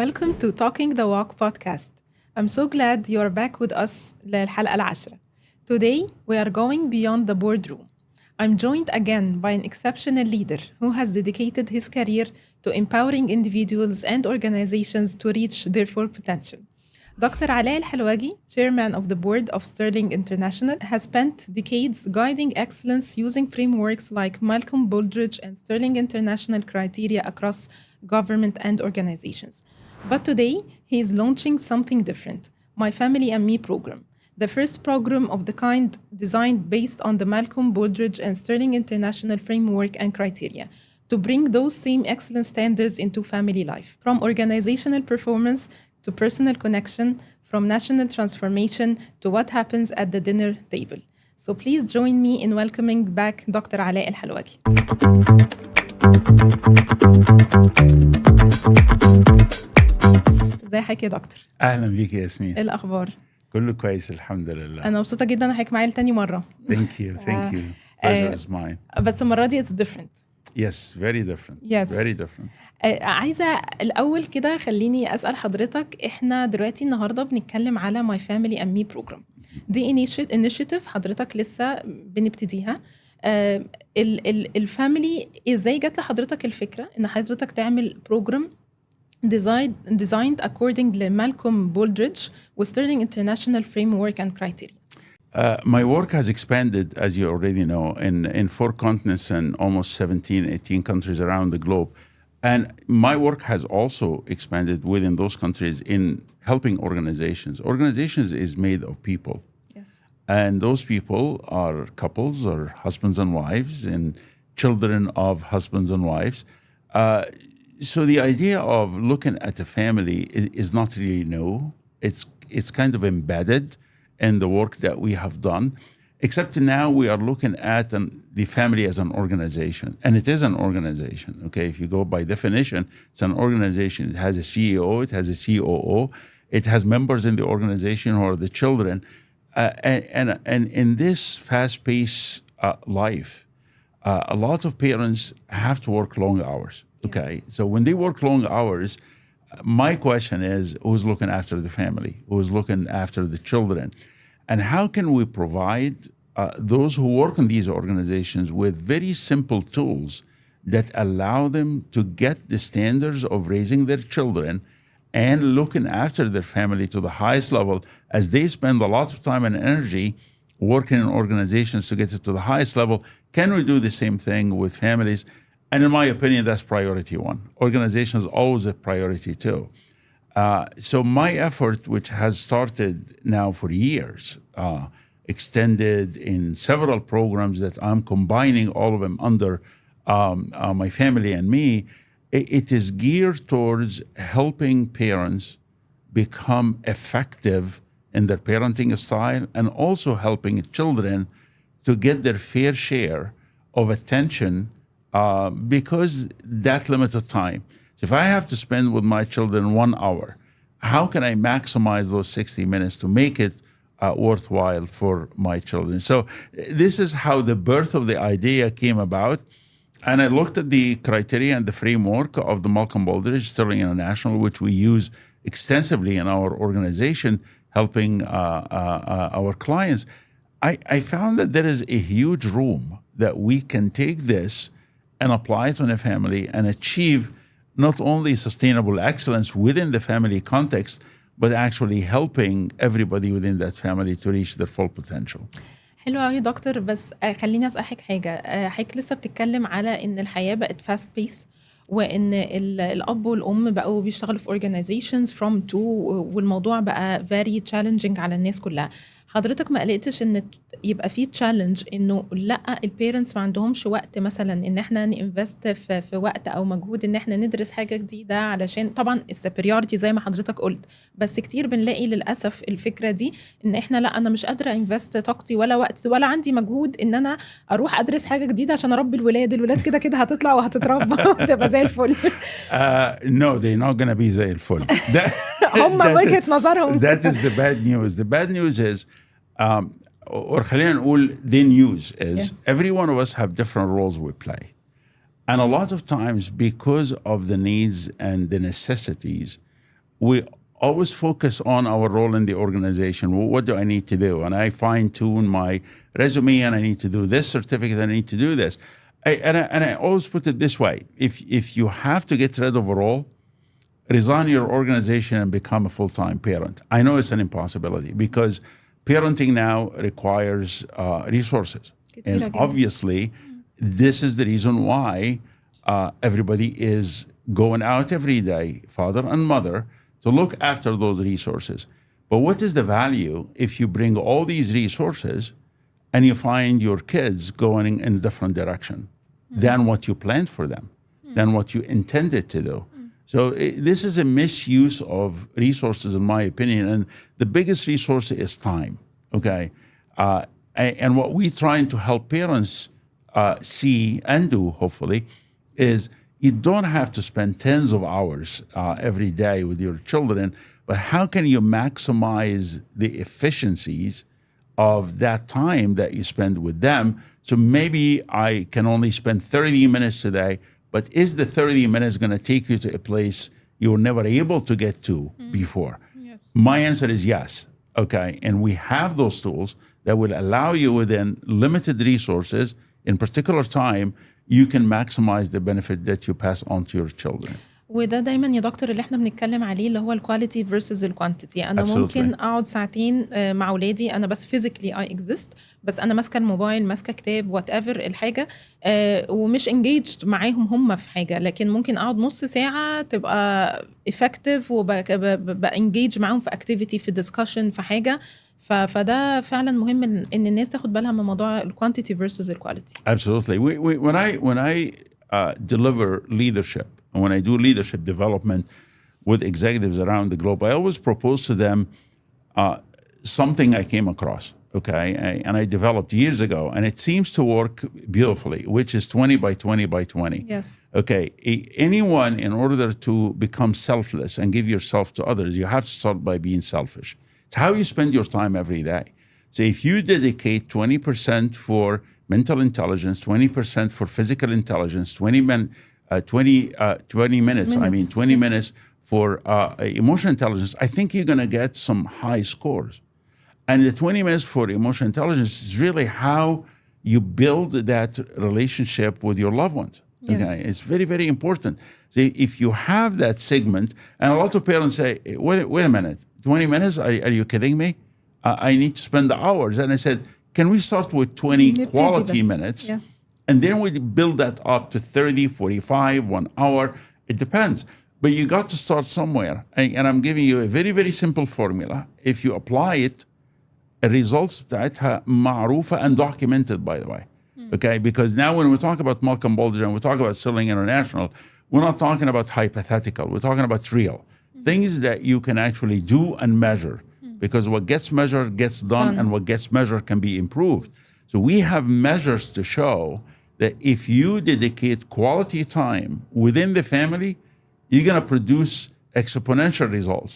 Welcome to Talking the Walk podcast. I'm so glad you're back with us للحلقة العاشرة. Today, we are going beyond the boardroom. I'm joined again by an exceptional leader who has dedicated his career to empowering individuals and organizations to reach their full potential. Dr. Alaa El Halwagy, chairman of the board of Sterling International, has spent decades guiding excellence using frameworks like Malcolm Baldrige and Sterling International criteria across government and organizations. But today, he is launching something different, My Family and Me program, the first program of the kind designed based on the Malcolm Baldrige and Sterling International framework and criteria to bring those same excellent standards into family life, from organizational performance to personal connection, from national transformation to what happens at the dinner table. So please join me in welcoming back Dr. Alaa El Halwagy. ازي حضرتك يا دكتور؟ اهلا بيك يا ياسمين. ايه الاخبار؟ كله كويس الحمد لله. انا مبسوطه جدا ان حضرتك معايا لتاني مره. Thank you. Pleasure is mine. بس المره دي it's different. Yes, very different. Yes. Very different. عايزه الاول كده خليني اسال حضرتك، احنا دلوقتي النهارده بنتكلم على My Family and Me program. دي initiative حضرتك لسه بنبتديها. الفاميلي ازاي جت لحضرتك الفكره ان حضرتك تعمل بروجرام designed according to Malcolm Baldrige with Sterling International framework and criteria? My work has expanded, as you already know, in 4 continents and almost 17, 18 countries around the globe. And my work has also expanded within those countries in helping organizations. Organizations is made of people. Yes. And those people are couples or husbands and wives and children of husbands and wives. So the idea of looking at a family is not really new. It's kind of embedded in the work that we have done, except now we are looking at the family as an organization. And it is an organization, okay? If you go by definition, it's an organization. It has a CEO, it has a COO, it has members in the organization who are the children. And in this fast-paced life, a lot of parents have to work long hours. Okay, yes. So when they work long hours, my question is, who's looking after the family? Who's looking after the children? And how can we provide those who work in these organizations with very simple tools that allow them to get the standards of raising their children and looking after their family to the highest level, as they spend a lot of time and energy working in organizations to get it to the highest level? Can we do the same thing with families? And in my opinion, that's priority one. Organization is always a priority two. So my effort, which has started now for years, extended in several programs that I'm combining all of them under My Family and Me, it is geared towards helping parents become effective in their parenting style and also helping children to get their fair share of attention because that limited time. So if I have to spend with my children 1 hour, how can I maximize those 60 minutes to make it worthwhile for my children? So this is how the birth of the idea came about. And I looked at the criteria and the framework of the Malcolm Baldrige Sterling International, which we use extensively in our organization, helping our clients. I found that there is a huge room that we can take this and apply it on a family and achieve not only sustainable excellence within the family context, but actually helping everybody within that family to reach their full potential. حلو قوي دكتور، بس خليني اسالك حاجه. حضرتك لسه بتتكلم على ان الحياه بقت فاست بيس، وان الاب والام بقوا بيشتغلوا في organizations from to، والموضوع بقى very challenging على الناس كلها. حضرتك ما قلقتش ان يبقى في تشالنج انه لا البيرنتس ما عندهمش وقت مثلا ان احنا نinvest في وقت او مجهود ان احنا ندرس حاجه جديده، علشان طبعا السبريورتي زي ما حضرتك قلت، بس كتير بنلاقي للاسف الفكره دي ان احنا لا انا مش قادره انفست طاقتي ولا وقت ولا عندي مجهود ان انا اروح ادرس حاجه جديده عشان اربي الولاد كده كده هتطلع وهتتربى وتبقى زي الفل. No, they're not going to be زي الفل. هم وجهة نظرهم. That is the bad news. The bad news is or خلينا نقول the news is Yes. every one of us have different roles we play. And a lot of times because of the needs and the necessities we always focus on our role in the organization. Well, what do I need to do? And I fine tune my resume, and I need to do this certificate, I need to do this. And I always put it this way: if you have to get rid of a role, resign your organization and become a full-time parent. I know it's an impossibility because parenting now requires resources. And obviously, this is the reason why everybody is going out every day, father and mother, to look after those resources. But what is the value if you bring all these resources and you find your kids going in a different direction than what you planned for them, than what you intended to do? So this is a misuse of resources, in my opinion. And the biggest resource is time, okay? And what we're trying to help parents see and do, hopefully, is you don't have to spend tens of hours every day with your children, but how can you maximize the efficiencies of that time that you spend with them? So maybe I can only spend 30 minutes today, but is the 30 minutes going to take you to a place you were never able to get to before? Yes. My answer is yes. Okay. And we have those tools that will allow you within limited resources, in particular time, you can maximize the benefit that you pass on to your children. وده دايما يا دكتور اللي احنا بنتكلم عليه اللي هو الكواليتي versus الكوانتيتي. انا Absolutely. ممكن اقعد ساعتين مع اولادي، انا بس physically I exist، بس انا ماسكه الموبايل، ماسكه كتاب whatever الحاجه، ومش engaged معاهم هم في حاجه، لكن ممكن اقعد نص ساعه تبقى effective وبقى engage معاهم في activity، في discussion، في حاجه. فده فعلا مهم ان الناس تاخد بالها من موضوع الكوانتيتي versus الكواليتي. Absolutely. When I deliver leadership, and when I do leadership development with executives around the globe, I always propose to them something I came across, okay, and I developed years ago, and it seems to work beautifully, which is 20 by 20 by 20. Yes. Okay, anyone, in order to become selfless and give yourself to others, you have to start by being selfish. It's how you spend your time every day. So if you dedicate 20% for mental intelligence, 20% for physical intelligence, 20 minutes, I mean 20 yes. minutes for emotional intelligence, I think you're going to get some high scores. And the 20 minutes for emotional intelligence is really how you build that relationship with your loved ones. Yes. Okay? It's very, very important. So if you have that segment, and a lot of parents say, wait a minute, 20 minutes? Are you kidding me? I need to spend the hours. And I said, can we start with 20 quality minutes? Yes. And then we build that up to 30, 45, 1 hour. It depends. But you got to start somewhere. And I'm giving you a very, very simple formula. If you apply it, results بتاعتها معروفة and documented, by the way. Okay? Because now when we talk about Malcolm Baldrige and we talk about Sterling International, we're not talking about hypothetical. We're talking about real. Things that you can actually do and measure. Because what gets measured gets done, and what gets measured can be improved. So we have measures to show that if you dedicate quality time within the family, you're going to produce exponential results.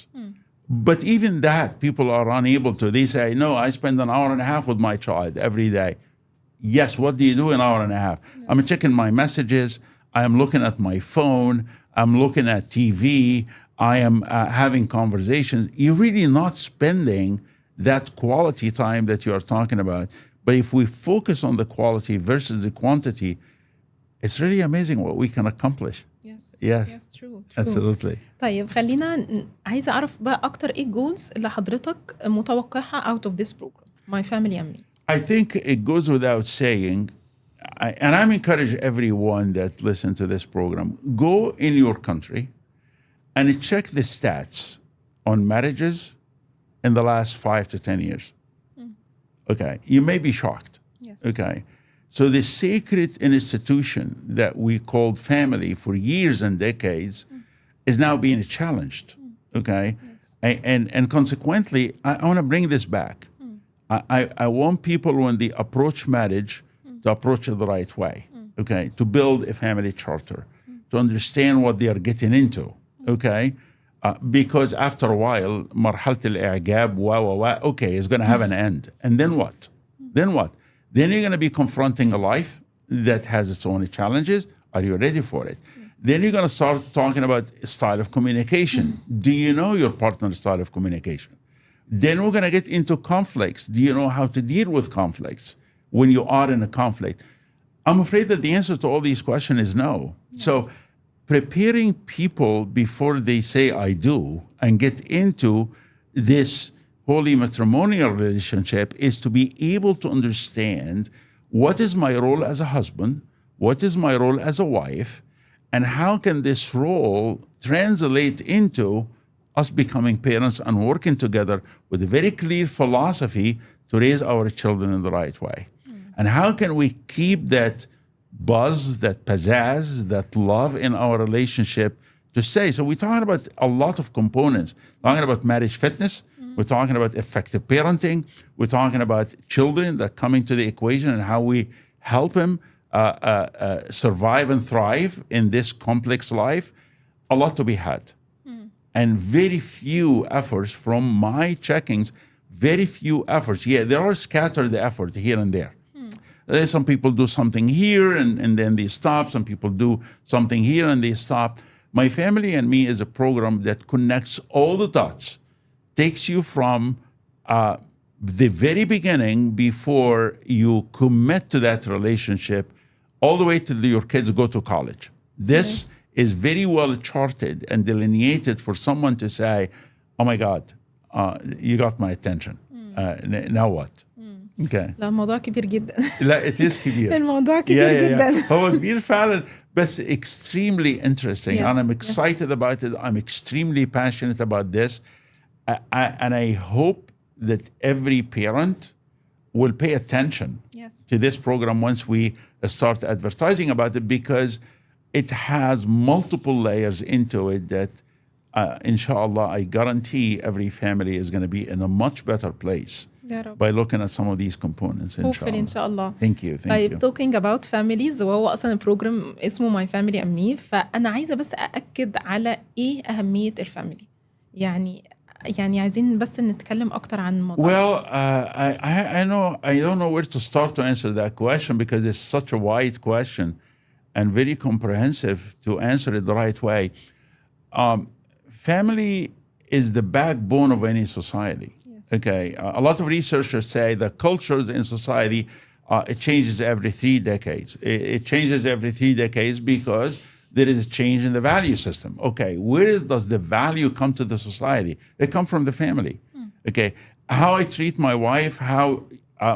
But even that, people are unable to. They say, no, I spend an hour and a half with my child every day. Yes, what do you do in an hour and a half? Yes. I'm checking my messages. I am looking at my phone. I'm looking at TV. I am having conversations. You're really not spending that quality time that you are talking about. But if we focus on the quality versus the quantity, it's really amazing what we can accomplish. Yes. Yes. Yes, true. Absolutely. طيب خلينا عايزة أعرف بقى أكتر إيه الجولز اللي حضرتك متوقعها out of this program, My Family and Me. I think it goes without saying, and I'm encourage everyone that listen to this program, go in your country and check the stats on marriages in the last 5 to 10 years. Okay, you may be shocked. Yes. Okay, so the sacred institution that we called family for years and decades is now being challenged. Okay, Yes. and consequently, I want to bring this back. I want people, when they approach marriage, to approach it the right way. Okay, to build a family charter, to understand what they are getting into. Okay, because after a while, مرحلة الإعجاب okay, it's going to have an end. And then what? Then what? Then you're going to be confronting a life that has its own challenges. Are you ready for it? Then you're going to start talking about style of communication. Do you know your partner's style of communication? Then we're going to get into conflicts. Do you know how to deal with conflicts when you are in a conflict? I'm afraid that the answer to all these questions is no. Yes. So preparing people before they say I do and get into this holy matrimonial relationship is to be able to understand what is my role as a husband, what is my role as a wife, and how can this role translate into us becoming parents and working together with a very clear philosophy to raise our children in the right way. And how can we keep that buzz, that pizzazz, that love in our relationship to stay? So we're talking about a lot of components. Talking about marriage fitness. We're talking about effective parenting. We're talking about children that come into the equation and how we help them survive and thrive in this complex life. A lot to be had. And very few efforts from my checkings, very few efforts. Yeah, there are scattered efforts here and there. Some people do something here and then they stop. Some people do something here and they stop. My Family and Me is a program that connects all the dots, takes you from the very beginning before you commit to that relationship all the way till your kids go to college. This is very well charted and delineated for someone to say, oh my God, you got my attention. Now what? Okay. لا الموضوع كبير جدا. لا it is كبير. الموضوع كبير جدا. هو كبير فعلا بس extremely interesting. Yes, And I'm excited about it. I'm extremely passionate about this. And I hope that every parent will pay attention to this program once we start advertising about it, because it has multiple layers into it that, inshallah, I guarantee every family is going to be in a much better place by looking at some of these components. Hopefully, inshallah. Thank you. طيب, talking about families, وهو أصلا البروجرام اسمه My Family and Me، فأنا عايزة بس أأكد على إيه أهمية الفاميلي. يعني عايزين بس نتكلم أكتر عن الموضوع. Well, I don't know where to start to answer that question, because it's such a wide question and very comprehensive to answer it the right way. Family is the backbone of any society. Yes. Okay, a lot of researchers say that cultures in society, it changes every 3 decades. It changes every 3 decades because there is a change in the value system. Okay, where does the value come to the society? It comes from the family. Okay, how I treat my wife, how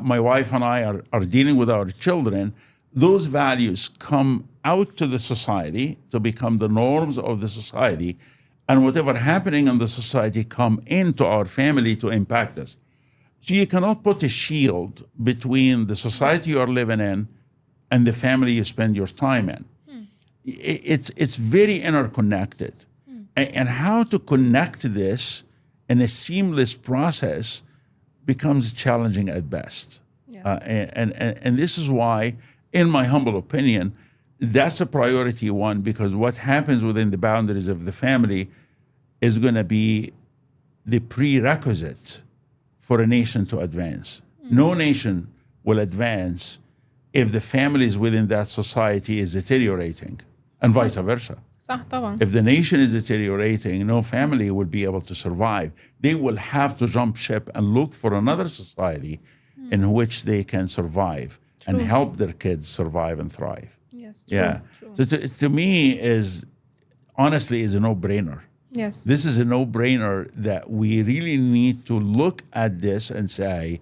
my wife and I are dealing with our children, those values come out to the society to become the norms of the society, and whatever happening in the society come into our family to impact us. So you cannot put a shield between the society you are living in and the family you spend your time in. It's very interconnected. And how to connect this in a seamless process becomes challenging at best. Yes. And this is why, in my humble opinion, that's a priority one, because what happens within the boundaries of the family is going to be the prerequisite for a nation to advance. No nation will advance if the families within that society is deteriorating, and vice versa. صح طبعا. If the nation is deteriorating, no family will be able to survive. They will have to jump ship and look for another society in which they can survive and help their kids survive and thrive. Yes, true. So to me honestly is a no-brainer. Yes. This is a no-brainer that we really need to look at this and say,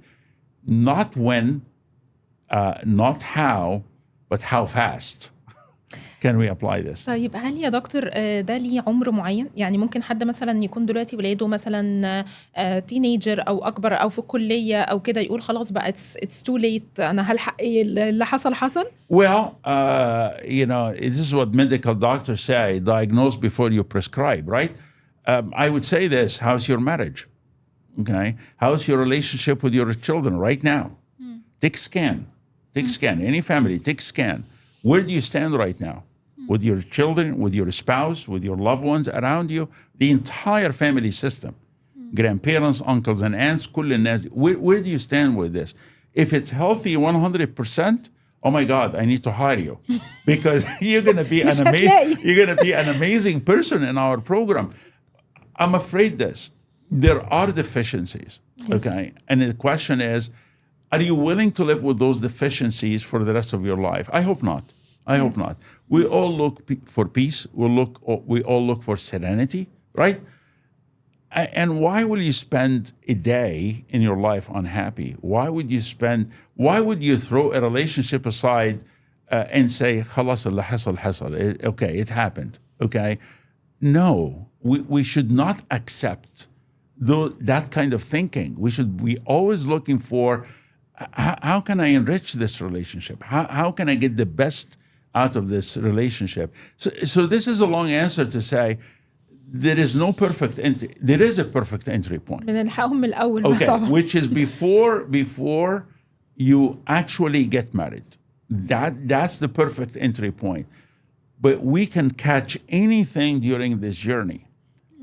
not when, not how, but how fast can we apply this. طيب هل يا دكتور ده ليه عمر معين؟ يعني ممكن حد مثلا يكون دلوقتي ولاده مثلا تينيجر أو أكبر أو في الكلية أو كده يقول خلاص بقى it's too late، أنا هلحق إيه اللي حصل؟ Well, this is what medical doctors say, diagnose before you prescribe, right? I would say this, how's your marriage? Okay, how's your relationship with your children right now? Take scan, any family, take scan. Where do you stand right now? With your children, with your spouse, with your loved ones around you, the entire family system, grandparents, uncles and aunts, كل الناس. Where do you stand with this? If it's healthy 100%, oh my God, I need to hire you because you're going to be مش هتلاقي. you're going to be an amazing person in our program. I'm afraid there are deficiencies. Okay. And the question is, are you willing to live with those deficiencies for the rest of your life? I hope not. I hope not. We all look for peace. We all look for serenity, right? And why will you spend a day in your life unhappy? Why would you throw a relationship aside and say, خلاص اللي حصل حصل. Okay, it happened. Okay. No, we should not accept that kind of thinking. We should be always looking for, how can I enrich this relationship? How can I get the best out of this relationship? So this is a long answer to say, there is no perfect there is a perfect entry point. بنلحقهم من الأول. Okay, طبعا. which is before you actually get married. That's the perfect entry point. But we can catch anything during this journey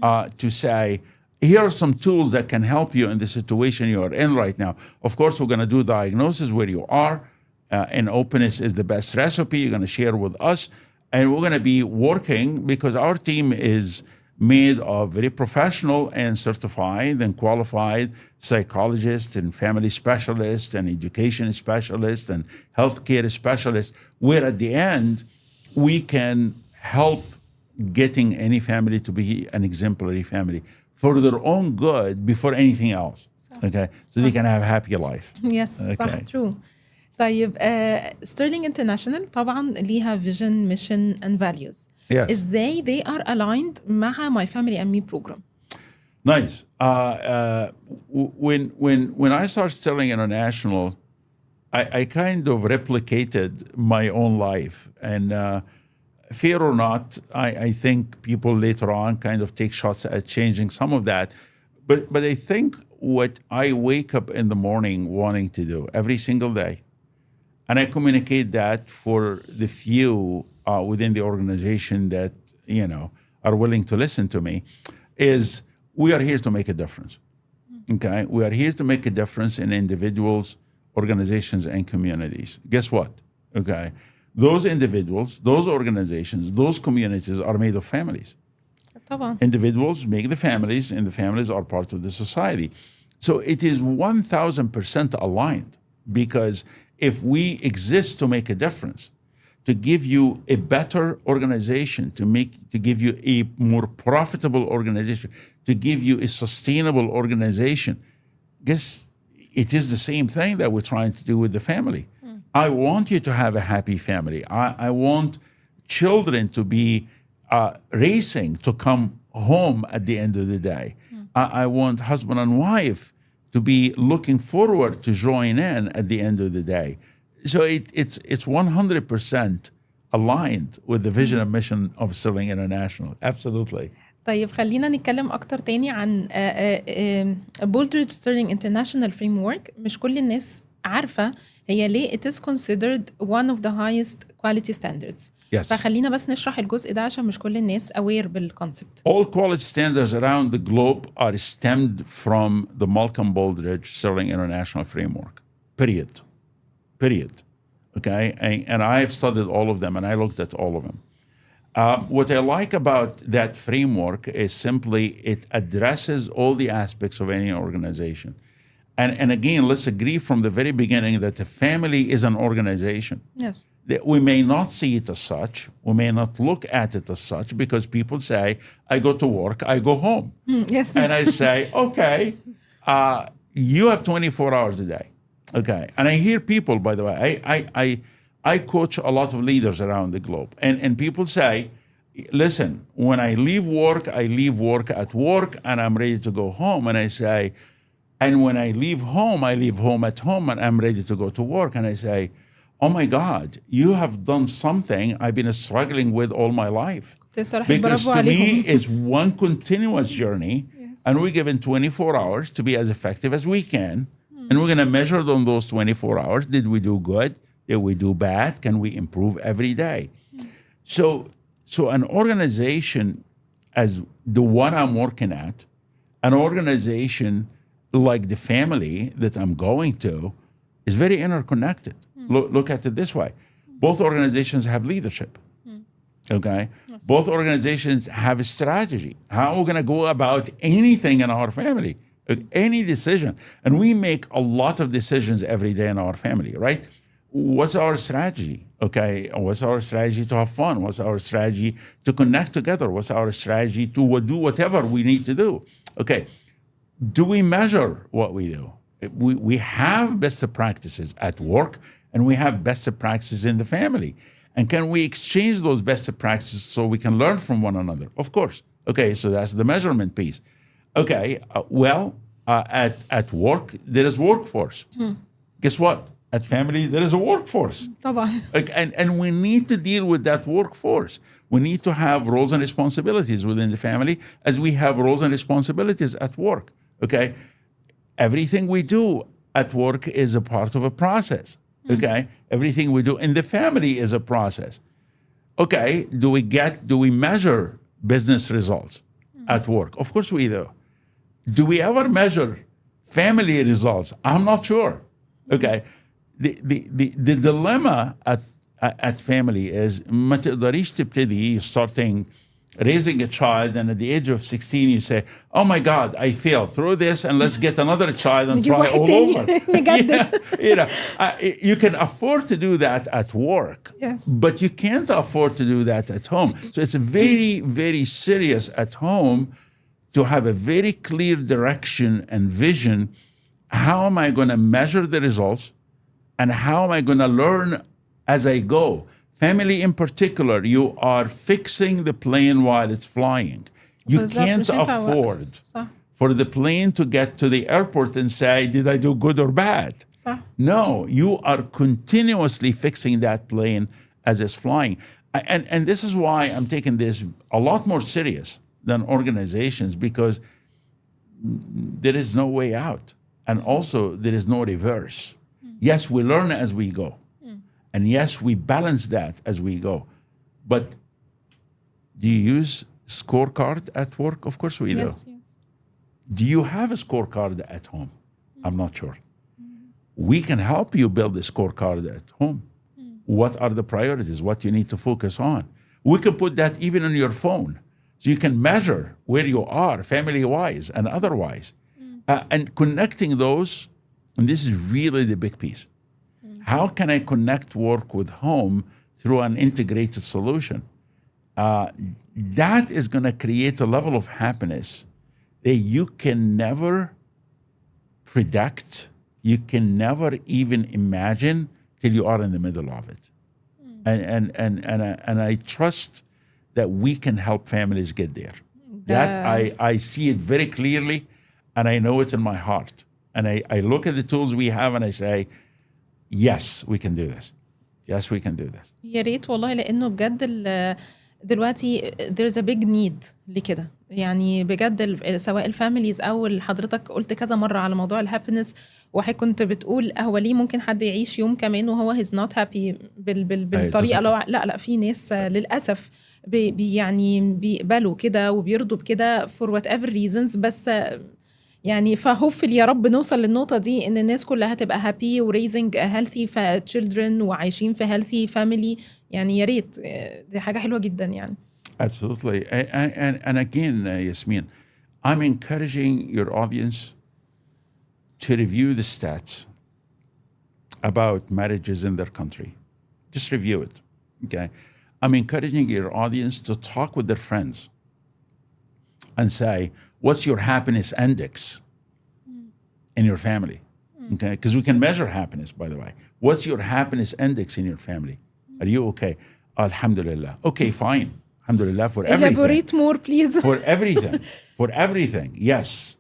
to say, here are some tools that can help you in the situation you are in right now. Of course, we're going to do diagnosis where you are, and openness is the best recipe. You're going to share with us, and we're going to be working because our team is made of very professional and certified and qualified psychologists and family specialists and education specialists and healthcare specialists, where at the end, we can help getting any family to be an exemplary family for their own good before anything else. Okay, so they can have a happy life. Yes, صح, true. طيب, Sterling International طبعا ليها vision, mission and values. Yes. ازاي they are aligned مع My Family and Me program? Nice. When I started Sterling International, I kind of replicated my own life. And fear or not, I think people later on kind of take shots at changing some of that. But I think what I wake up in the morning wanting to do every single day, and I communicate that for the few within the organization that, are willing to listen to me, is we are here to make a difference. Okay? We are here to make a difference in individuals, organizations, and communities. Guess what? Okay? Those individuals, those organizations, those communities are made of families. طبعا. Individuals make the families, and the families are part of the society. So it is 1,000% aligned, because if we exist to make a difference, to give you a better organization, to give you a more profitable organization, to give you a sustainable organization, guess it is the same thing that we're trying to do with the family. I want you to have a happy family. I want children to be racing to come home at the end of the day. I want husband and wife to be looking forward to join in at the end of the day. So it's 100% aligned with the vision and mission of Sterling International. Absolutely. طيب, خلينا نتكلم أكتر تاني عن Baldrige Sterling International Framework. مش كل الناس عارفة هي ليه it is considered one of the highest quality standards. Yes. فخلينا بس نشرح الجزء ده عشان مش كل الناس aware بالconcept. All quality standards around the globe are stemmed from the Malcolm Baldrige Sterling International Framework. Period. Okay? And I have studied all of them, and I looked at all of them. What I like about that framework is simply it addresses all the aspects of any organization. And again, let's agree from the very beginning that the family is an organization. Yes. That we may not see it as such. We may not look at it as such, because people say, I go to work, I go home. Yes. And I say, okay, you have 24 hours a day. Okay. And I hear people, by the way, I coach a lot of leaders around the globe. And people say, listen, when I leave work at work, and I'm ready to go home. And I say, and when I leave home at home, and I'm ready to go to work. And I say, oh my God, you have done something I've been struggling with all my life. Because to me, it's one continuous journey. Yes. And we're given 24 hours to be as effective as we can. And we're going to measure on those 24 hours. Did we do good? Did we do bad? Can we improve every day? So an organization as the one I'm working at, an organization like the family that I'm going to, is very interconnected. Look at it this way. Both organizations have leadership. Okay? Yes. Both organizations have a strategy. How we're going to go about anything in our family, any decision. And we make a lot of decisions every day in our family, right? What's our strategy? Okay, what's our strategy to have fun? What's our strategy to connect together? What's our strategy to do whatever we need to do? Okay, do we measure what we do? We have best practices at work, and we have best practices in the family. And can we exchange those best practices so we can learn from one another? Of course. Okay, so that's the measurement piece. Okay, at work, there is workforce. Guess what? At family, there is a workforce. طبعا. And we need to deal with that workforce. We need to have roles and responsibilities within the family as we have roles and responsibilities at work. Okay? Everything we do at work is a part of a process. Okay? Everything we do in the family is a process. Okay, do we measure business results at work? Of course we do. Do we ever measure family results? I'm not sure. Okay. The dilemma at family is ما تقدريش تبتدي starting raising a child, and at the age of 16 you say, oh my God, I failed. Throw this and let's get another child and try all over. You can afford to do that at work, Yes. but you can't afford to do that at home. So it's very, very serious at home to have a very clear direction and vision. How am I going to measure the results? And how am I going to learn as I go? Family in particular, you are fixing the plane while it's flying. You بالظبط، can't مش هينفع afford صح. for the plane to get to the airport and say, did I do good or bad? صح. No, you are continuously fixing that plane as it's flying. And this is why I'm taking this a lot more serious than organizations, because there is no way out. And also, there is no reverse. Yes, we learn as we go. And yes, we balance that as we go. But do you use scorecard at work? Of course we do. Yes, yes. Do you have a scorecard at home? I'm not sure. We can help you build a scorecard at home. What are the priorities? What you need to focus on? We can put that even on your phone. So you can measure where you are family-wise and otherwise. And connecting those, and this is really the big piece. How can I connect work with home through an integrated solution? That is going to create a level of happiness that you can never predict, you can never even imagine till you are in the middle of it. And I trust that we can help families get there. That I see it very clearly, and I know it in my heart. And I look at the tools we have and I say, yes, we can do this. Yes, we can do this. يا ريت والله، لانه بجد دلوقتي there's a big need لكده. يعني بجد سواء الفاميليز او حضرتك قلت كذا مره على موضوع الهابينس، وحضرتك كنت بتقول هو ليه ممكن حد يعيش يوم كمان وهو he's not happy بالطريقه. لا في ناس للاسف يعني بيقبلوا كده وبيرضوا بكده for whatever reasons. بس يعني فهوبفلي يا رب نوصل للنقطة دي إن الناس كلها تبقى happy و raising healthy children وعايشين في healthy family. يعني يا ريت، دي حاجة حلوة جدا يعني. Absolutely. And again, Yasmin, I'm encouraging your audience to review the stats about marriages in their country. Just review it, okay? I'm encouraging your audience to talk with their friends and say, what's your happiness index in your family? Okay, because we can measure happiness, by the way. What's your happiness index in your family? Are you okay? Alhamdulillah. Okay, fine. Alhamdulillah for everything. Elaborate more, please. For everything. For everything, yes.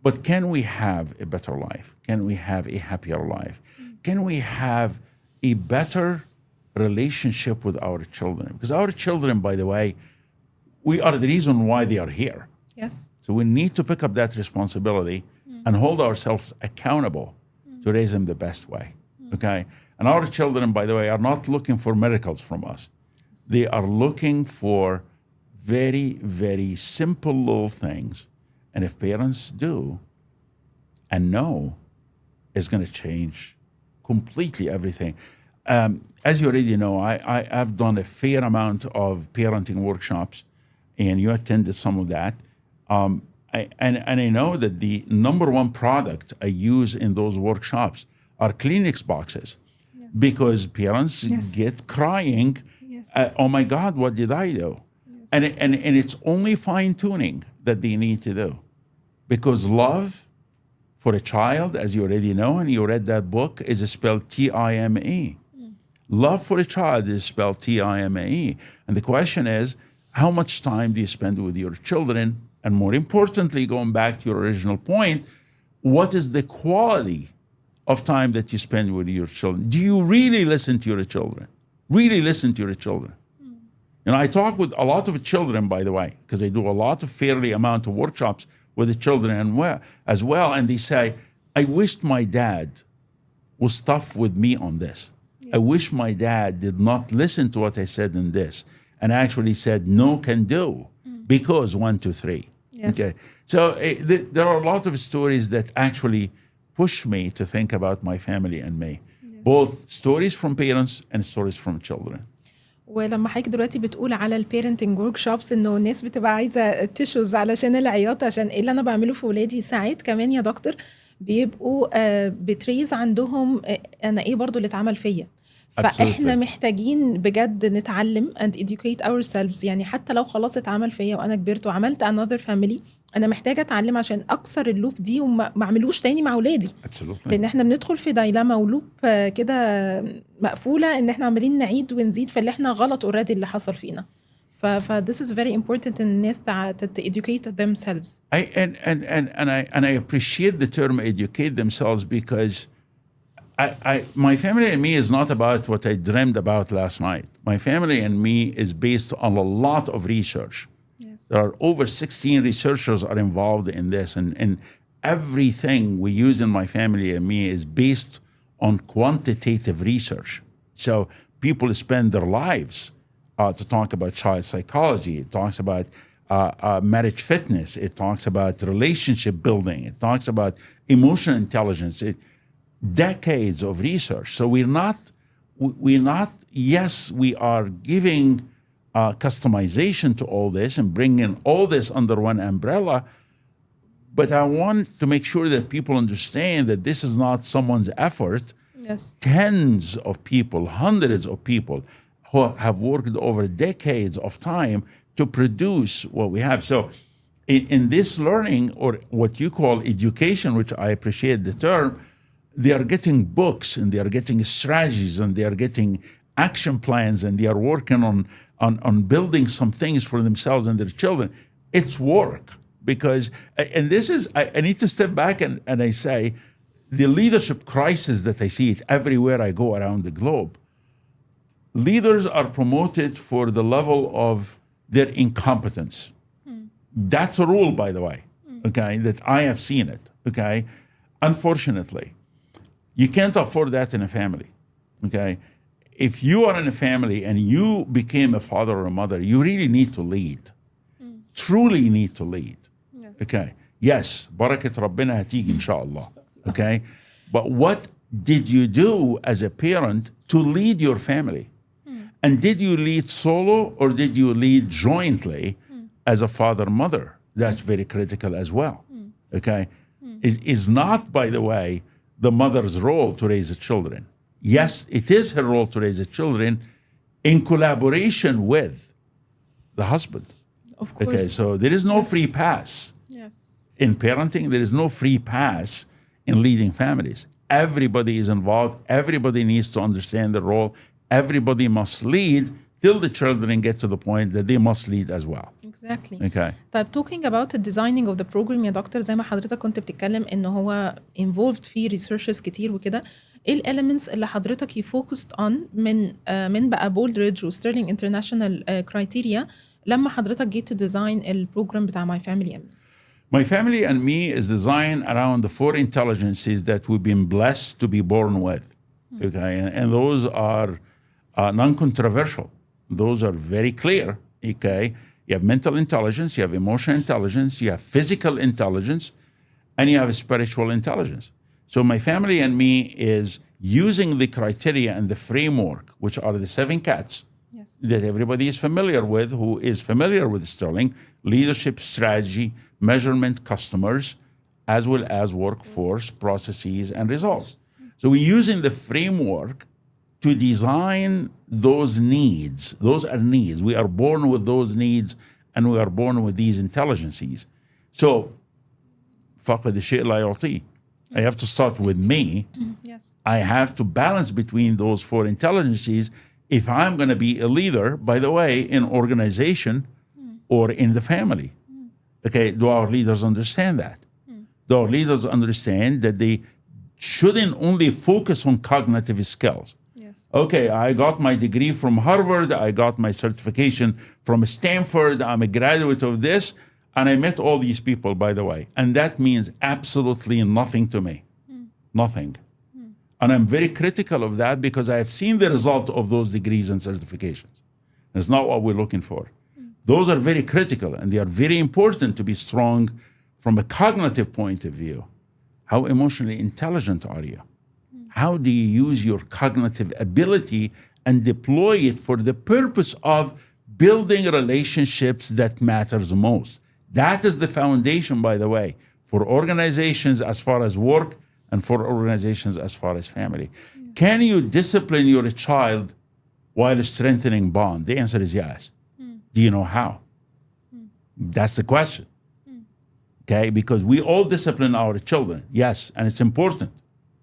But can we have a better life? Can we have a happier life? Can we have a better relationship with our children? Because our children, by the way, we are the reason why they are here. Yes. So we need to pick up that responsibility and hold ourselves accountable to raise them the best way. Okay? And our children, by the way, are not looking for miracles from us. They are looking for very, very simple little things. And if parents do and know, it's going to change completely everything. As you already know, I've done a fair amount of parenting workshops, and you attended some of that. And I know that the number one product I use in those workshops are Kleenex boxes, because parents get crying, oh my God, what did I do? And it's only fine tuning that they need to do, because love for a child, as you already know, and you read that book, is spelled T-I-M-E. Love for a child is spelled T-I-M-E. And the question is, how much time do you spend with your children? And more importantly, going back to your original point, what is the quality of time that you spend with your children? Do you really listen to your children? Really listen to your children? And I talk with a lot of children, by the way, because I do a lot of fairly amount of workshops with the children as well. And they say, I wished my dad was tough with me on this. I wish my dad did not listen to what I said in this and actually said, no can do, because 1, 2, 3. Okay. So there are a lot of stories that actually push me to think about my family and me, both stories from parents and stories from children. ولما حضرتك دلوقتي بتقول على البيرنتنج ورك شوبس انه الناس بتبقى عايزه تشوز علشان العياط، عشان ايه اللي انا بعمله في ولادي، ساعات كمان يا دكتور بيبقوا بتريز عندهم انا ايه برضو اللي اتعمل فيا. فاحنا محتاجين بجد نتعلم and educate ourselves. يعني حتى لو خلاص اتعمل فيا وانا كبرت وعملت another family، انا محتاجه اتعلم عشان اكسر اللوب دي وما اعملوش تاني مع اولادي. لان احنا بندخل في دايلاما ولوب كده مقفوله، ان احنا عمالين نعيد ونزيد في اللي احنا غلط اوريدي اللي حصل فينا. this is very important ان الناس to educate themselves. And I appreciate the term educate themselves, because my family and me is not about what I dreamed about last night. My family and me is based on a lot of research. There are over 16 researchers are involved in this, and everything we use in my family and me is based on quantitative research. So people spend their lives to talk about child psychology. It talks about marriage fitness. It talks about relationship building. It talks about emotional intelligence. Decades of research. So we're not, yes, we are giving customization to all this and bringing all this under one umbrella, but I want to make sure that people understand that this is not someone's effort. Tens of people, hundreds of people who have worked over decades of time to produce what we have. So in this learning, or what you call education, which I appreciate the term, they are getting books, and they are getting strategies, and they are getting action plans, and they are working on building some things for themselves and their children. It's work, because, and this is, I need to step back and I say, the leadership crisis that I see it everywhere I go around the globe. Leaders are promoted for the level of their incompetence. That's a rule, by the way, okay, that I have seen it, okay? Unfortunately, you can't afford that in a family, okay? If you are in a family and you became a father or a mother, you really need to lead. Truly need to lead. Okay? Yes, barakat rabbina hatigi inshallah. Okay? But what did you do as a parent to lead your family? And did you lead solo, or did you lead jointly as a father-mother? That's very critical as well. Okay? Is not, by the way, the mother's role to raise the children. Yes, it is her role to raise the children in collaboration with the husband. Of course. Okay, so there is no free pass. In parenting. There is no free pass in leading families. Everybody is involved. Everybody needs to understand the role. Everybody must lead till the children get to the point that they must lead as well. Exactly. Okay. طيب talking about the designing of the program يا دكتور، زي ما حضرتك كنت بتتكلم إنه هو involved في researches كتير وكده، إيه الelements اللي حضرتك focused on من بقى Baldrige وستيرلينج International criteria لما حضرتك جيت to design البروجرام بتاع My Family and Me؟ My Family and Me is designed around the 4 intelligences that we've been blessed to be born with. Okay, and those are non-controversial. Those are very clear. Okay, you have mental intelligence, you have emotional intelligence, you have physical intelligence, and you have spiritual intelligence. So My Family and Me is using the criteria and the framework, which are the 7 cats Yes. that everybody is familiar with, who is familiar with Sterling: leadership, strategy, measurement, customers, as well as workforce, processes, and results. So we're using the framework to design those needs. Those are needs. We are born with those needs, and we are born with these intelligences. So, فقد الشيء لا يعطيه. I have to start with me. Yes. I have to balance between those 4 intelligences if I'm going to be a leader, by the way, in organization or in the family. Okay, do our leaders understand that? Do our leaders understand that they shouldn't only focus on cognitive skills? Yes. Okay, I got my degree from Harvard, I got my certification from Stanford, I'm a graduate of this, and I met all these people, by the way. And that means absolutely nothing to me. Nothing. And I'm very critical of that because I have seen the result of those degrees and certifications. It's not what we're looking for. Those are very critical, and they are very important to be strong from a cognitive point of view. How emotionally intelligent are you? How do you use your cognitive ability and deploy it for the purpose of building relationships that matters most? That is the foundation, by the way, for organizations as far as work and for organizations as far as family. Can you discipline your child while strengthening bond? The answer is yes. Do you know how? That's the question. Okay, because we all discipline our children, yes, and it's important.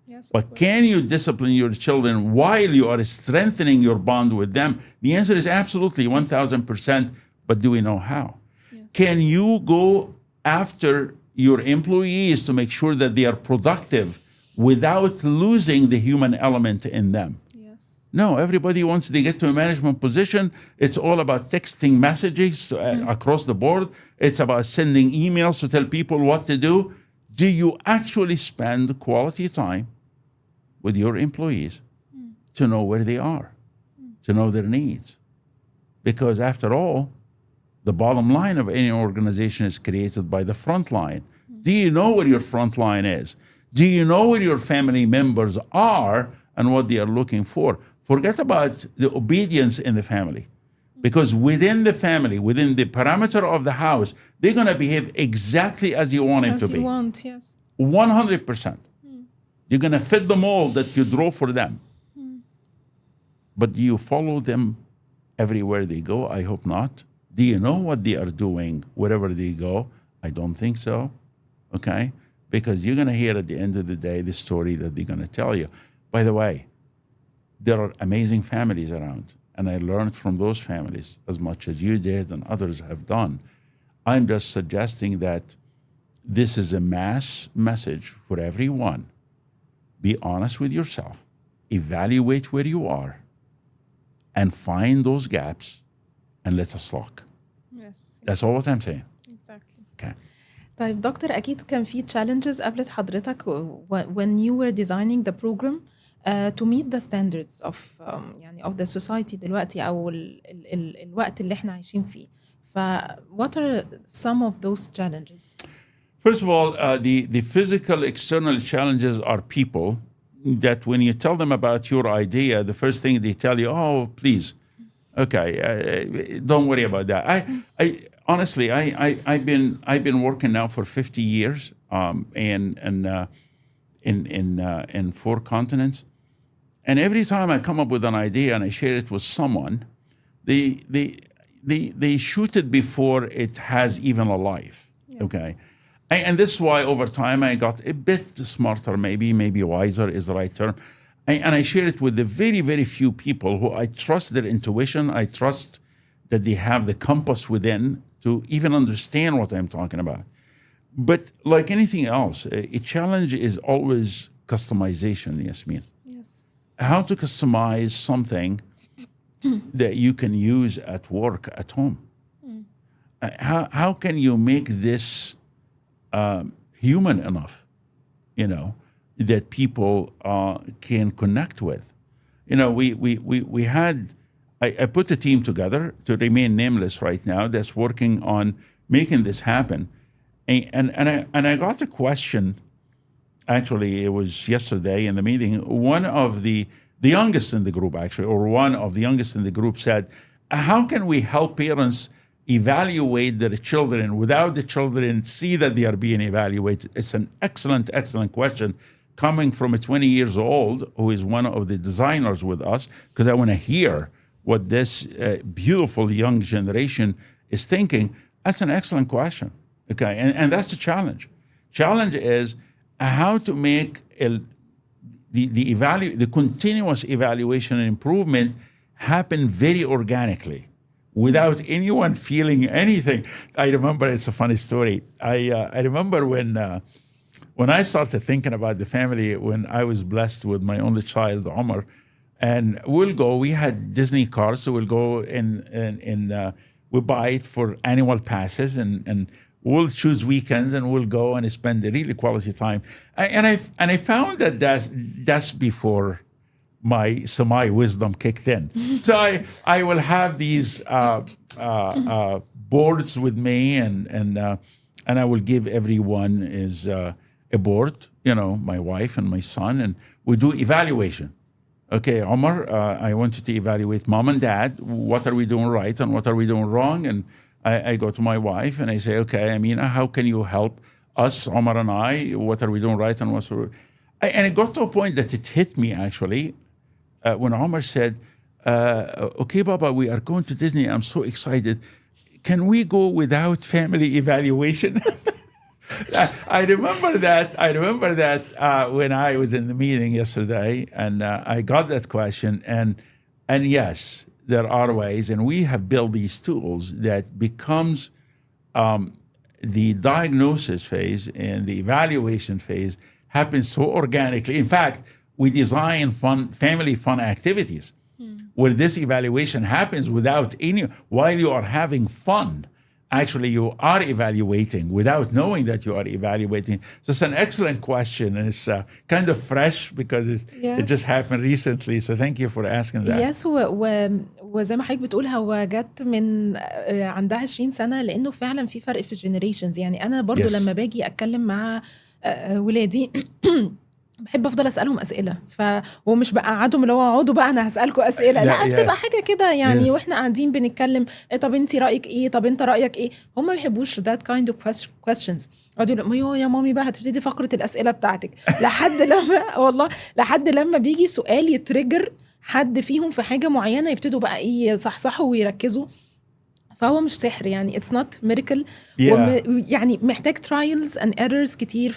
Yes. of But course. can you discipline your children while you are strengthening your bond with them? The answer is absolutely 1,000%. But do we know how? Yes. Can you go after your employees to make sure that they are productive without losing the human element in them? Yes. No, everybody, once they get to a management position, it's all about texting messages across the board. It's about sending emails to tell people what to do. Do you actually spend quality time with your employees to know where they are, to know their needs? Because after all, the bottom line of any organization is created by the front line. Do you know where your front line is? Do you know where your family members are and what they are looking for? Forget about the obedience in the family. Because within the family, within the parameter of the house, they're going to behave exactly as you want it As to you be. want, yes. 100%. You're going to fit the mold that you draw for them. But do you follow them everywhere they go? I hope not. Do you know what they are doing wherever they go? I don't think so. Okay? Because you're going to hear at the end of the day the story that they're going to tell you. By the way, there are amazing families around, and I learned from those families as much as you did and others have done. I'm just suggesting that this is a mass message for everyone. Be honest with yourself, evaluate where you are, and find those gaps, and let us talk. Yes. That's all what I'm saying. Exactly. Okay. طيب دكتور أكيد كان في challenges قابلت حضرتك when you were designing the program to meet the standards of يعني of the society دلوقتي أو الوقت اللي احنا عايشين فيه. What are some of those challenges? First of all, the physical external challenges are people that when you tell them about your idea, the first thing they tell you, oh, please, okay, don't worry about that. I honestly, I've been working now for 50 years in 4 continents, and every time I come up with an idea and I share it with someone, they shoot it before it has even a life. Yes. Okay. And this is why over time I got a bit smarter, maybe wiser is the right term. And I share it with the very, very few people who I trust their intuition. I trust that they have the compass within to even understand what I'm talking about. But like anything else, a challenge is always customization, Yasmin. Yes. How to customize something that you can use at work, at home. How can you make this human enough, that people can connect with? We had, I put a team together to remain nameless right now that's working on making this happen. And I got a question actually, it was yesterday in the meeting, one of the youngest in the group, actually, or one of the youngest in the group said, how can we help parents evaluate their children without the children see that they are being evaluated? It's an excellent, excellent question coming from a 20 years old who is one of the designers with us, because I want to hear what this beautiful young generation is thinking. That's an excellent question. Okay, and that's the challenge. Challenge is how to make the continuous evaluation and improvement happen very organically without anyone feeling anything. I remember, it's a funny story. I remember when I started thinking about the family, when I was blessed with my only child, Omar, and we had Disney cars, so we'll go and we'll buy it for annual passes, and we'll choose weekends and we'll go and spend a really quality time. And I found that that's before my semi-wisdom kicked in. So I will have these boards with me, and I will give everyone a board, my wife and my son, and we do evaluation. Okay, Omar, I want you to evaluate mom and dad. What are we doing right and what are we doing wrong? And I go to my wife and I say, okay, Amina, how can you help us, Omar and I? What are we doing right and what's wrong? And it got to a point that it hit me, actually, when Omar said, okay, Baba, we are going to Disney. I'm so excited. Can we go without family evaluation? I remember that when I was in the meeting yesterday, and I got that question. And yes, there are ways, and we have built these tools that becomes the diagnosis phase and the evaluation phase happens so organically. In fact, we design family fun activities where this evaluation happens without while you are having fun. Actually, you are evaluating without knowing that you are evaluating. So it's an excellent question, and it's kind of fresh because it just happened recently. So thank you for asking that. Yes, وزي ما حضرتك بتقول هو جت من عندها 20 سنة، لأنه فعلا في فرق في الجنريشنز. يعني أنا برضو لما باجي أتكلم مع ولادي بحب افضل اسالهم اسئله، ومش بقعدهم اللي هو اقعدوا بقى انا هسالكم اسئله، لا بتبقى حاجه كده يعني واحنا قاعدين بنتكلم، طب انت رايك ايه، طب انت رايك ايه. هم ما بيحبوش that kind of questions. يقعدوا يقولوا يا مامي بقى هتبتدي فقره الاسئله بتاعتك لحد لما بيجي سؤال يتريجر حد فيهم في حاجه معينه، يبتدوا بقى يصحصحوا ويركزوا. فهو مش سحر، يعني it's not miracle. يعني محتاج trials and errors كتير.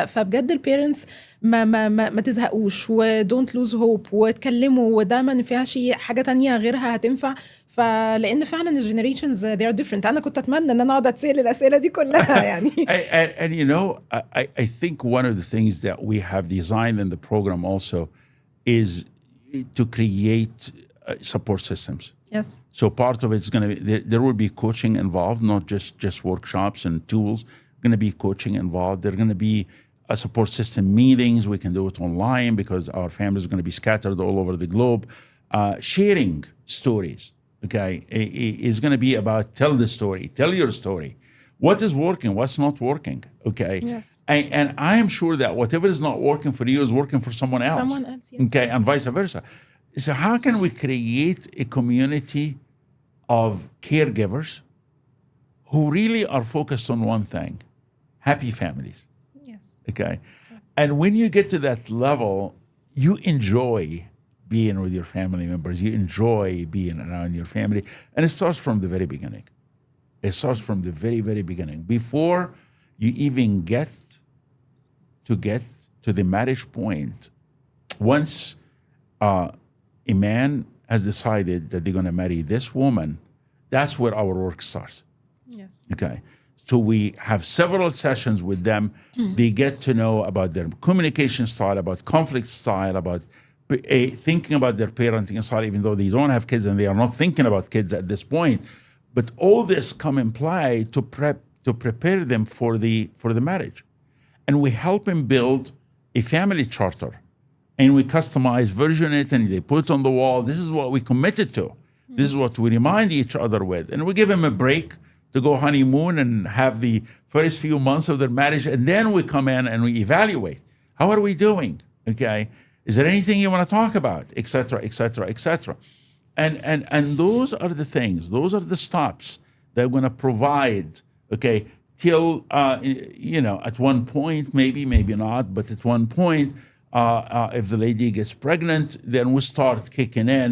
فبجد البيرنتس ما تزهقوش و don't lose hope واتكلموا، وده ما نفعش حاجة تانية غيرها هتنفع. فلأن فعلا الجنريشنز they are different. أنا كنت أتمنى أن أنا أقعد أتسأل الأسئلة دي كلها يعني. and I think one of the things that we have designed in the program also is to create support systems. Yes. So part of it's going to be, there will be coaching involved, not just workshops and tools. Going to be coaching involved. There are going to be a support system meetings. We can do it online because our families are going to be scattered all over the globe. Sharing stories, okay, is going to be about tell the story, tell your story. What is working, what's not working, okay? Yes. And I am sure that whatever is not working for you is working for someone else. Someone else, yes. Okay, and vice versa. So how can we create a community of caregivers who really are focused on one thing, happy families? Yes. Okay. Yes. And when you get to that level, you enjoy being with your family members. You enjoy being around your family. And it starts from the very beginning. It starts from the very, very beginning. Before you even get to the marriage point, once a man has decided that they're going to marry this woman, that's where our work starts. Yes. Okay. So we have several sessions with them. They get to know about their communication style, about conflict style, about thinking about their parenting style, even though they don't have kids and they are not thinking about kids at this point. But all this come in play to prepare them for the marriage. And we help them build a family charter. And we customize, version it, and they put it on the wall. This is what we committed to. This is what we remind each other with. And we give them a break to go honeymoon and have the first few months of their marriage. And then we come in and we evaluate. How are we doing? Okay. Is there anything you want to talk about? Et cetera, et cetera, et cetera. And those are the things, those are the stops that are going to provide, okay, till, at one point, maybe not, but at one point, if the lady gets pregnant, then we start kicking in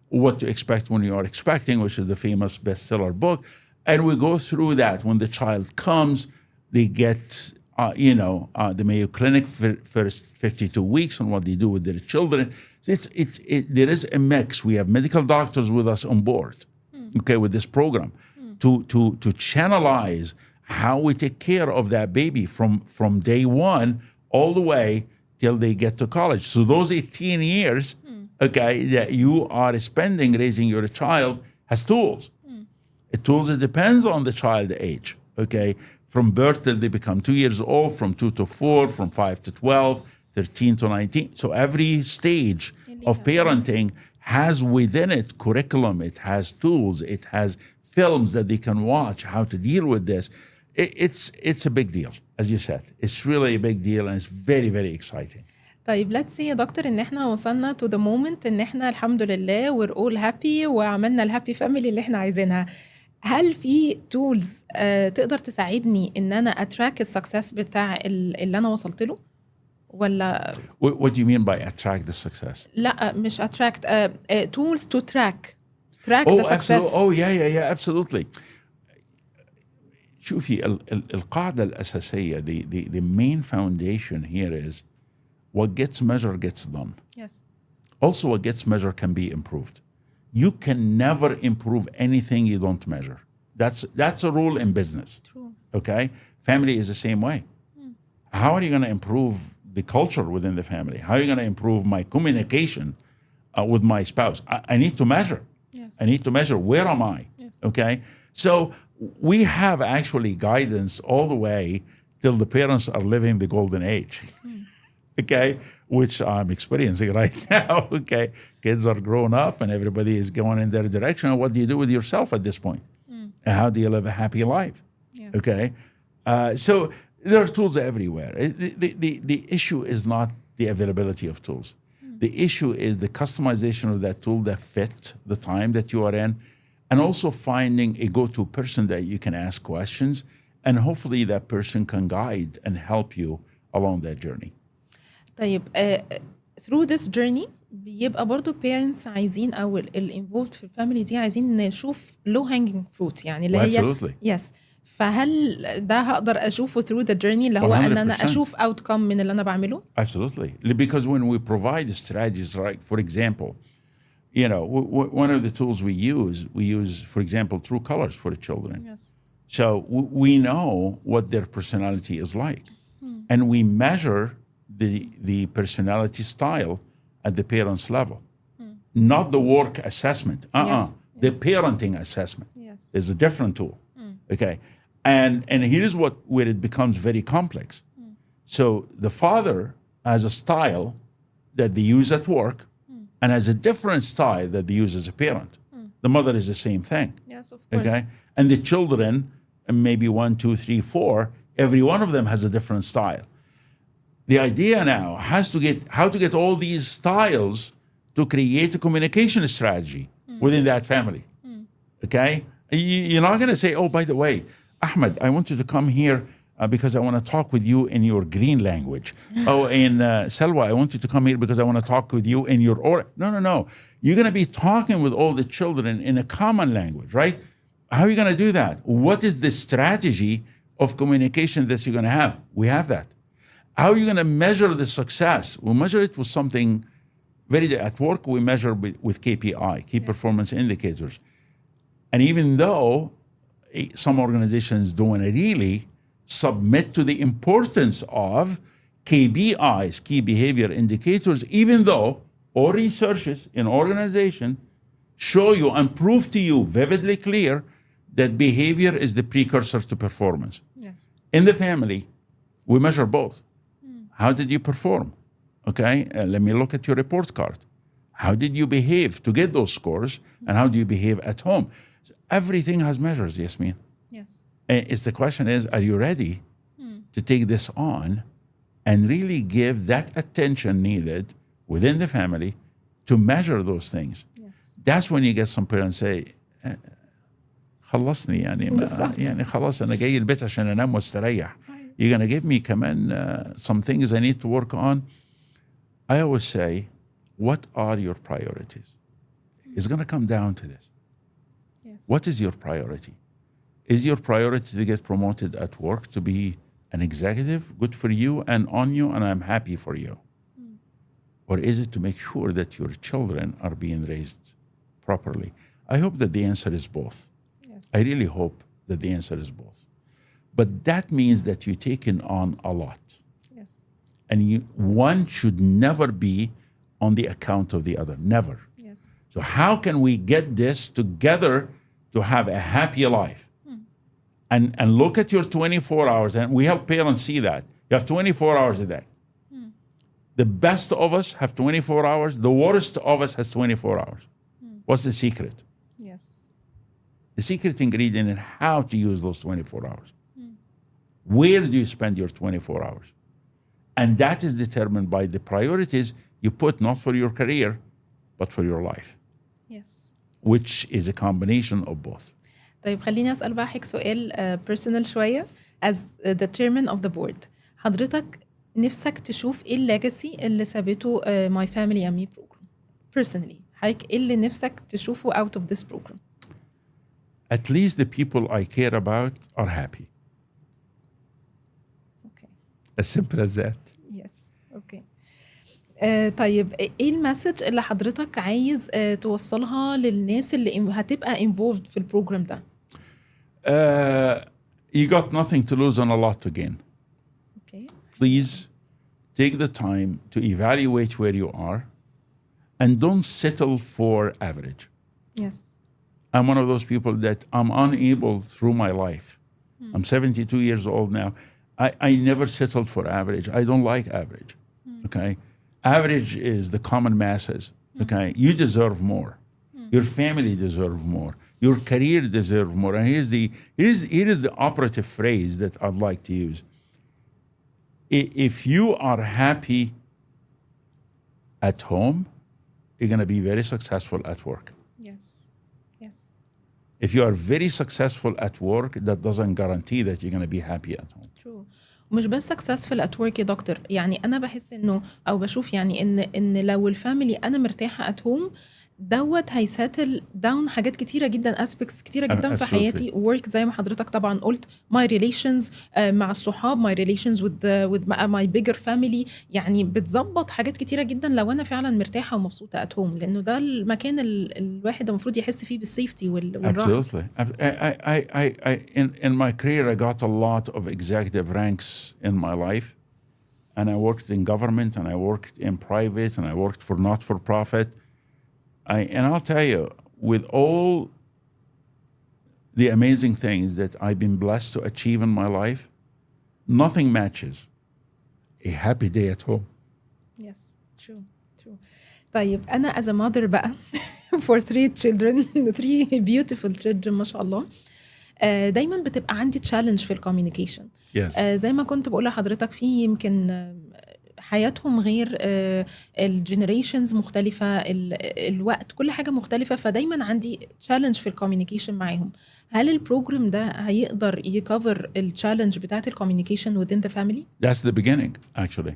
what to expect when you are expecting, which is the famous bestseller book. And we go through that. When the child comes, they get, the Mayo Clinic for first 52 weeks and what they do with their children. So there is a mix. We have medical doctors with us on board, okay, with this program to channelize how we take care of that baby from day one all the way till they get to college. So those 18 years, okay, that you are spending raising your child has tools. Tools, it depends on the child age, okay? From birth till they become 2 years old, from 2 to 4, from 5 to 12, 13 to 19. So every stage of parenting has within it curriculum, it has tools, it has films that they can watch, how to deal with this. It's a big deal, as you said. It's really a big deal and it's very, very exciting. طيب let's say يا دكتور ان احنا وصلنا to the moment ان احنا الحمد لله we're all happy وعملنا الهابي فاميلي اللي احنا عايزينها. هل في tools تقدر تساعدني ان انا اتراك السكسس بتاع اللي انا وصلت له ولا What do you mean by attract the success? لا مش attract tools to track the success. Yeah, absolutely. شوفي القاعدة الأساسية the main foundation here is what gets measured gets done. Yes. Also, what gets measured can be improved. You can never improve anything you don't measure. That's a rule in business. True. Okay? Family is the same way. How are you going to improve the culture within the family? How are you going to improve my communication with my spouse? I need to measure. Yes. I need to measure. Where am I? Yes. Okay? So we have actually guidance all the way till the parents are living the golden age. Okay, which I'm experiencing right now. Okay, kids are grown up and everybody is going in their direction. What do you do with yourself at this point? And how do you live a happy life? Yes. Okay, so there are tools everywhere. The issue is not the availability of tools. The issue is the customization of that tool that fit the time that you are in, and also finding a go-to person that you can ask questions, and hopefully that person can guide and help you along that journey. طيب through this journey بيبقى برضو parents عايزين او involved في الفاميلي دي عايزين نشوف low hanging fruit يعني اللي هي yes. فهل ده هقدر اشوفه through the journey اللي هو ان انا اشوف outcome من اللي انا بعمله؟ Absolutely. Because when we provide strategies, like for example, one of the tools we use, for example, true colors for the children. Yes. So we know what their personality is like. And we measure the personality style at the parents' level, not the work assessment. Yes. The parenting assessment is a different tool. Okay, and here's where it becomes very complex. So the father has a style that they use at work, and has a different style that they use as a parent. The mother is the same thing. Yes, of course. Okay, and the children, maybe 1, 2, 3, 4, every one of them has a different style. The idea now has to get how to get all these styles to create a communication strategy within that family. Okay? You're not going to say, oh, by the way, Ahmed, I want you to come here because I want to talk with you in your green language. Oh, and Selwa, I want you to come here because I want to talk with you in your No. You're going to be talking with all the children in a common language, right? How are you going to do that? What is the strategy of communication that you're going to have? We have that. How are you going to measure the success? We measure it with something at work, we measure with KPI, key performance indicators. And even though some organizations don't really submit to the importance of KBIs, key behavior indicators, even though all researches in organization show you and prove to you vividly clear that behavior is the precursor to performance. Yes. In the family, we measure both. How did you perform? Okay, let me look at your report card. How did you behave to get those scores? And how do you behave at home? So everything has measures, Yasmin. Yes. And the question is, are you ready to take this on and really give that attention needed within the family to measure those things. Yes. That's when you get some parents say خلصني يعني بالظبط. يعني خلاص أنا جاي البيت عشان أنام واستريح. You're going to give me كمان some things I need to work on. I always say, what are your priorities? It's going to come down to this. Yes. What is your priority? Is your priority to get promoted at work, to be an executive? Good for you and on you, and I'm happy for you. Or is it to make sure that your children are being raised properly? I hope that the answer is both. Yes. I really hope that the answer is both. But that means that you're taking on a lot. Yes. And one should never be on the account of the other, never. Yes. So how can we get this together to have a happy life? And look at your 24 hours, and we help parents see that. You have 24 hours a day. The best of us have 24 hours. The worst of us has 24 hours. What's the secret? Yes. The secret ingredient in how to use those 24 hours. Where do you spend your 24 hours? And that is determined by the priorities you put, not for your career, but for your life, Yes. which is a combination of both. طيب خليني أسأل بقى حضرتك سؤال personal شوية. As the chairman of the board, حضرتك نفسك تشوف ايه الليجاسي اللي سابته my family and me program personally؟ حضرتك ايه اللي نفسك تشوفه out of this program؟ At least the people I care about are happy. Okay. As simple as that. Yes. Okay. طيب ايه المسج اللي حضرتك عايز توصلها للناس اللي هتبقى involved في البروجرام ده؟ You got nothing to lose and a lot to gain. Okay. Please take the time to evaluate where you are and don't settle for average. Yes. I'm one of those people that I'm unable through my life. I'm 72 years old now. I never settled for average. I don't like average. Okay? Average is the common masses. Okay? You deserve more. Your family deserve more. Your career deserves more. And here is the operative phrase that I'd like to use. If you are happy at home, you're going to be very successful at work. Yes. Yes. If you are very successful at work, that doesn't guarantee that you're going to be happy at home. True. ومش بس successful at work يا دكتور، يعني أنا بحس إنه أو بشوف يعني إن لو الفاميلي أنا مرتاحة at home دوت هيساتل داون حاجات كتيرة جدا aspects كتيرة جدا في حياتي work زي ما حضرتك طبعا قلت my relations مع الصحاب my relations with my bigger family يعني بتظبط حاجات كتيرة جدا لو أنا فعلا مرتاحة ومبسوطة at home لأنه ده المكان الواحد المفروض يحس فيه بالسيفتي والراحة. Absolutely. In my career I got a lot of executive ranks in my life and I worked in government and I worked in private and I worked for not-for-profit. And I'll tell you, with all the amazing things that I've been blessed to achieve in my life, nothing matches a happy day at home. Yes, true. طيب أنا as a mother بقى for 3 children 3 beautiful children ما شاء الله دايما بتبقى عندي challenge في الكوميونيكيشن. Yes. زي ما كنت بقول لحضرتك في يمكن حياتهم غير الجنريشنز مختلفة الوقت كل حاجة مختلفة فدايما عندي challenge في الكوميونيكيشن معاهم. هل البروجرام ده هيقدر يكفر التشالنج بتاعت الكوميونيكيشن within the family؟ That's the beginning, actually.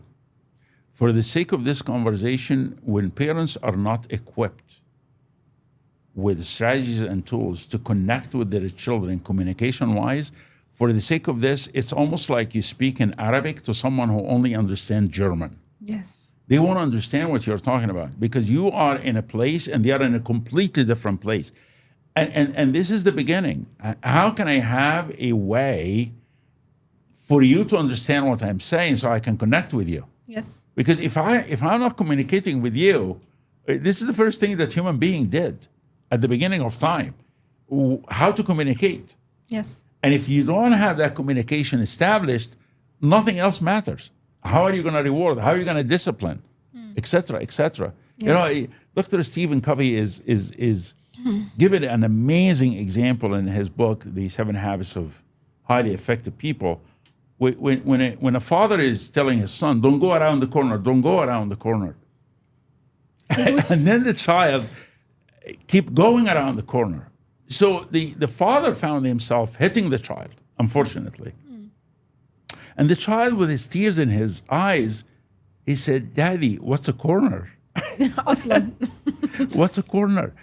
For the sake of this conversation, when parents are not equipped with strategies and tools to connect with their children communication-wise, for the sake of this, it's almost like you speak in Arabic to someone who only understands German. Yes. They won't understand what you're talking about because you are in a place and they are in a completely different place. And this is the beginning. How can I have a way for you to understand what I'm saying so I can connect with you? Yes. Because if I'm not communicating with you, this is the first thing that human being did at the beginning of time. How to communicate. Yes. And if you don't have that communication established, nothing else matters. How are you going to reward? How are you going to discipline? Et cetera, et cetera. Yes. You know, Dr. Stephen Covey is given an amazing example in his book, The 7 Habits of Highly Effective People, When a father is telling his son, don't go around the corner, don't go around the corner. And then the child keep going around the corner. So the father found himself hitting the child, unfortunately. And the child, with his tears in his eyes, he said, Daddy, what's a corner? أصلا. What's a corner?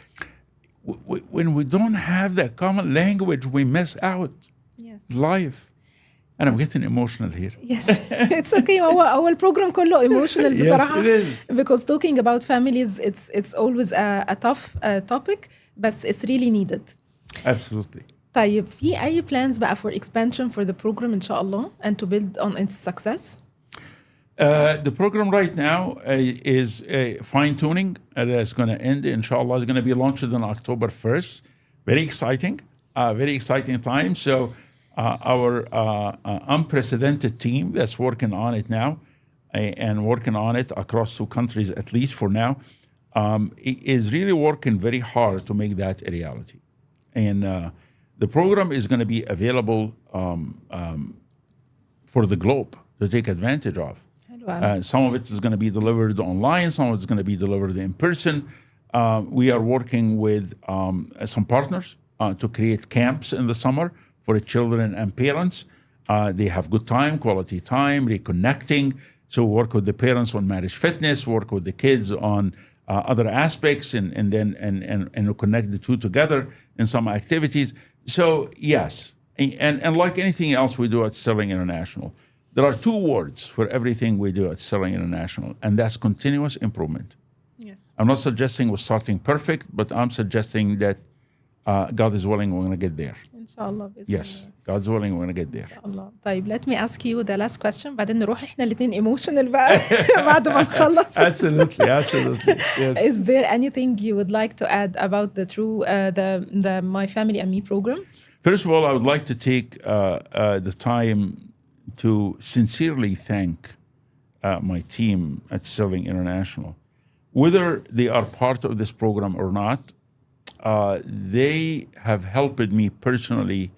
When we don't have that common language, we miss out Yes. life. And I'm getting emotional here. Yes, it's okay. هو البروجرام كله emotional بصراحة. Yes, it is. Because talking about families, it's always a tough topic, but it's really needed. Absolutely. طيب في أي plans بقى for expansion for the program إن شاء الله and to build on its success? The program right now is fine-tuning. It's going to end, inshallah. It's going to be launched on October 1st. Very exciting time. So our unprecedented team that's working on it now and working on it across 2 countries, at least for now, is really working very hard to make that a reality. And the program is going to be available for the globe to take advantage of. Some of it is going to be delivered online. Some of it is going to be delivered in person. We are working with some partners to create camps in the summer for the children and parents. They have good time, quality time, reconnecting. So work with the parents on marriage fitness, work with the kids on other aspects, and then connect the two together in some activities. So yes, and like anything else we do at Sterling International, there are 2 words for everything we do at Sterling International, and that's continuous improvement. Yes. I'm not suggesting we're starting perfect, but I'm suggesting that God is willing, we're going to get there. إن شاء الله بإذن Yes, God's willing, we're going to get there. إن شاء الله. طيب let me ask you the last question بعدين نروح إحنا الاتنين emotional بقى بعد ما نخلص. Absolutely. Yes. Is there anything you would like to add about the My Family and Me program? First of all, I would like to take the time to sincerely thank my team at Sterling International. Whether they are part of this program or not, they have helped me personally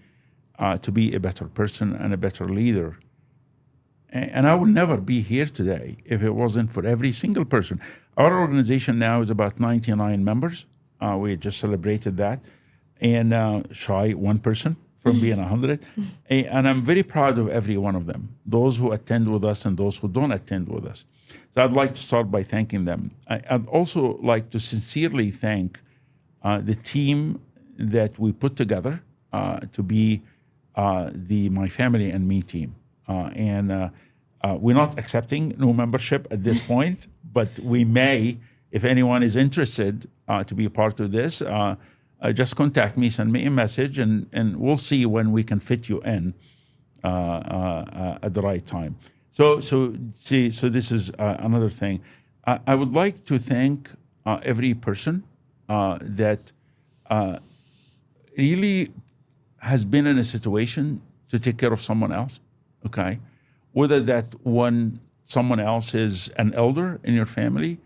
to be a better person and a better leader. And I would never be here today if it wasn't for every single person. Our organization now is about 99 members. We just celebrated that. And shy 1 person from being 100. And I'm very proud of every one of them, those who attend with us and those who don't attend with us. So I'd like to start by thanking them. I'd also like to sincerely thank the team that we put together to be the My Family and Me team. And we're not accepting new membership at this point, but we may, if anyone is interested to be a part of this, just contact me, send me a message, and we'll see when we can fit you in at the right time. So this is another thing. I would like to thank every person that really has been in a situation to take care of someone else, okay? Whether that someone else is an elder in your family.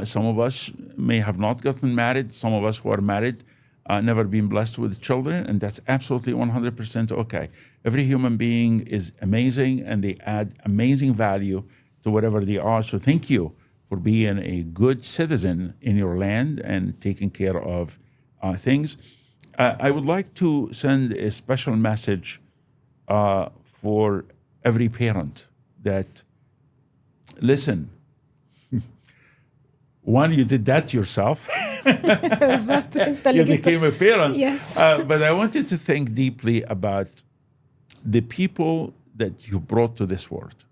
Some of us may have not gotten married. Some of us who are married never been blessed with children, and that's absolutely 100% okay. Every human being is amazing, and they add amazing value to whatever they are. So thank you for being a good citizen in your land and taking care of things. I would like to send a special message for every parent that, listen, one, you did that yourself. بالظبط انت اللي You جبت. became a parent. Yes. But I want you to think deeply about the people that you brought to this world.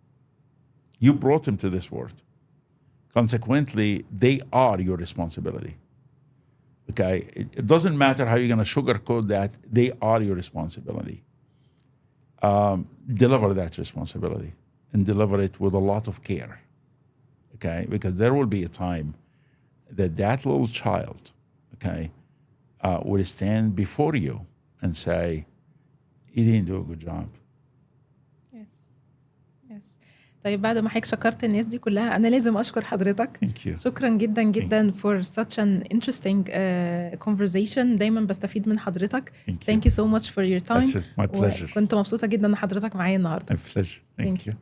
You brought them to this world. Consequently, they are your responsibility. Okay? It doesn't matter how you're going to sugarcoat that. They are your responsibility. Deliver that responsibility and deliver it with a lot of care. Okay? Because there will be a time that little child, okay, will stand before you and say, you didn't do a good job. Yes. Yes. طيب بعد ما حضرتك شكرت الناس دي كلها أنا لازم أشكر حضرتك. Thank you. شكرا جدا جدا for such an interesting conversation. دايما بستفيد من حضرتك. Thank you so much for your time. That's just my pleasure. كنت مبسوطة جدا إن حضرتك معايا النهاردة. My pleasure. Thank you.